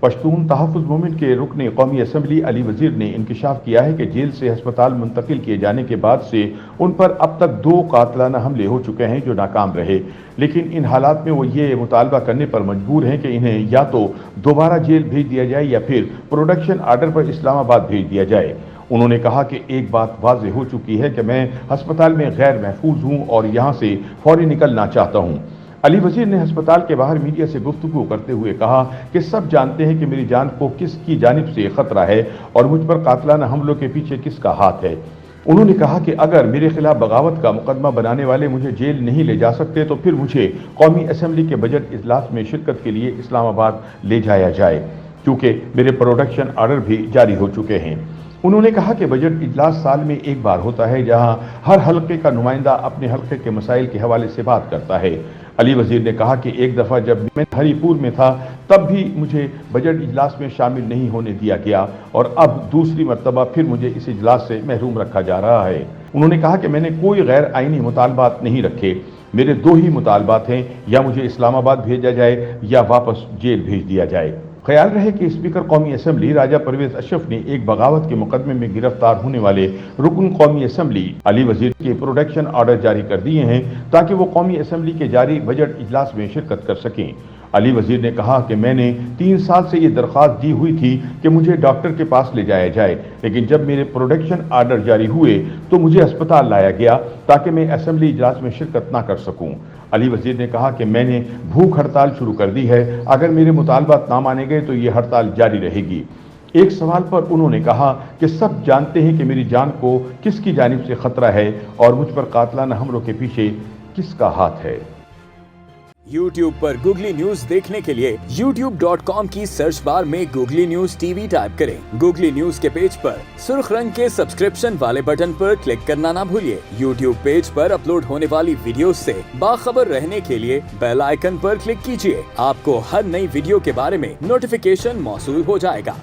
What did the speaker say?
Pashtun तहफ़्फ़ुज़ moment के रुकन कौमी असम्बली अली वज़ीर ने इंकशाफ किया है कि जेल से हस्पताल मुंतकिल किए जाने के बाद से उन पर अब तक 2 कातिलाना हमले हो चुके हैं जो नाकाम रहे, लेकिन इन हालात में वो ये मुतालबा करने पर मजबूर हैं कि इन्हें या तो दोबारा जेल भेज दिया जाए या फिर प्रोडक्शन आर्डर पर इस्लामाबाद भेज दिया जाए। उन्होंने कहा कि एक बात वाज़ेह हो चुकी है कि मैं हस्पताल में गैर महफूज हूँ और यहाँ से फौरी निकलना चाहता हूँ। अली वज़ीर ने हस्पताल के बाहर मीडिया से गुफ्तगू करते हुए कहा कि सब जानते हैं कि मेरी जान को किसकी जानिब से खतरा है और मुझ पर कातिलाना हमलों के पीछे किसका हाथ है। उन्होंने कहा कि अगर मेरे खिलाफ बगावत का मुकदमा बनाने वाले मुझे जेल नहीं ले जा सकते तो फिर मुझे कौमी असम्बली के बजट इजलास में शिरकत के लिए इस्लामाबाद ले जाया जाए, क्योंकि मेरे प्रोडक्शन आर्डर भी जारी हो चुके हैं। उन्होंने कहा कि बजट इजलास साल में एक बार होता है जहां हर हल्के का नुमाइंदा अपने हल्के के मसाइल के हवाले से बात करता है। अली वज़ीर ने कहा कि एक दफ़ा जब मैं हरीपुर में था तब भी मुझे बजट इजलास में शामिल नहीं होने दिया गया और अब दूसरी मरतबा फिर मुझे इस इजलास से महरूम रखा जा रहा है। उन्होंने कहा कि मैंने कोई गैर आइनी मुतालबात नहीं रखे, मेरे 2 ही मुतालबात हैं, या मुझे इस्लामाबाद भेजा जाए या वापस जेल भेज दिया जाए। ख्याल रहे कि स्पीकर कौमी असम्बली राजा परवेज अशरफ ने एक बगावत के मुकदमे में गिरफ्तार होने वाले रुकन कौमी असम्बली अली वज़ीर के प्रोडक्शन आर्डर जारी कर दिए हैं ताकि वो कौमी असम्बली के जारी बजट इजलास में शिरकत कर सकें। अली वज़ीर ने कहा कि मैंने 3 साल से ये दरख्वास्त दी हुई थी कि मुझे डॉक्टर के पास ले जाया जाए, लेकिन जब मेरे प्रोडक्शन आर्डर जारी हुए तो मुझे अस्पताल लाया गया ताकि मैं असम्बली इजलास में शिरकत ना कर सकूं। अली वज़ीर ने कहा कि मैंने भूख हड़ताल शुरू कर दी है, अगर मेरे मुतालबात ना माने गए तो ये हड़ताल जारी रहेगी। एक सवाल पर उन्होंने कहा कि सब जानते हैं कि मेरी जान को किसकी जानिब से खतरा है और मुझ पर कातिलाना हमलों के पीछे किसका हाथ है। YouTube पर गूगली न्यूज देखने के लिए youtube.com की सर्च बार में गूगली न्यूज टीवी टाइप करें। गूगली न्यूज के पेज पर सुर्ख रंग के सब्सक्रिप्शन वाले बटन पर क्लिक करना ना भूलिए। YouTube पेज पर अपलोड होने वाली वीडियोस से बाखबर रहने के लिए बेल आइकन पर क्लिक कीजिए। आपको हर नई वीडियो के बारे में नोटिफिकेशन मौसूल हो जाएगा।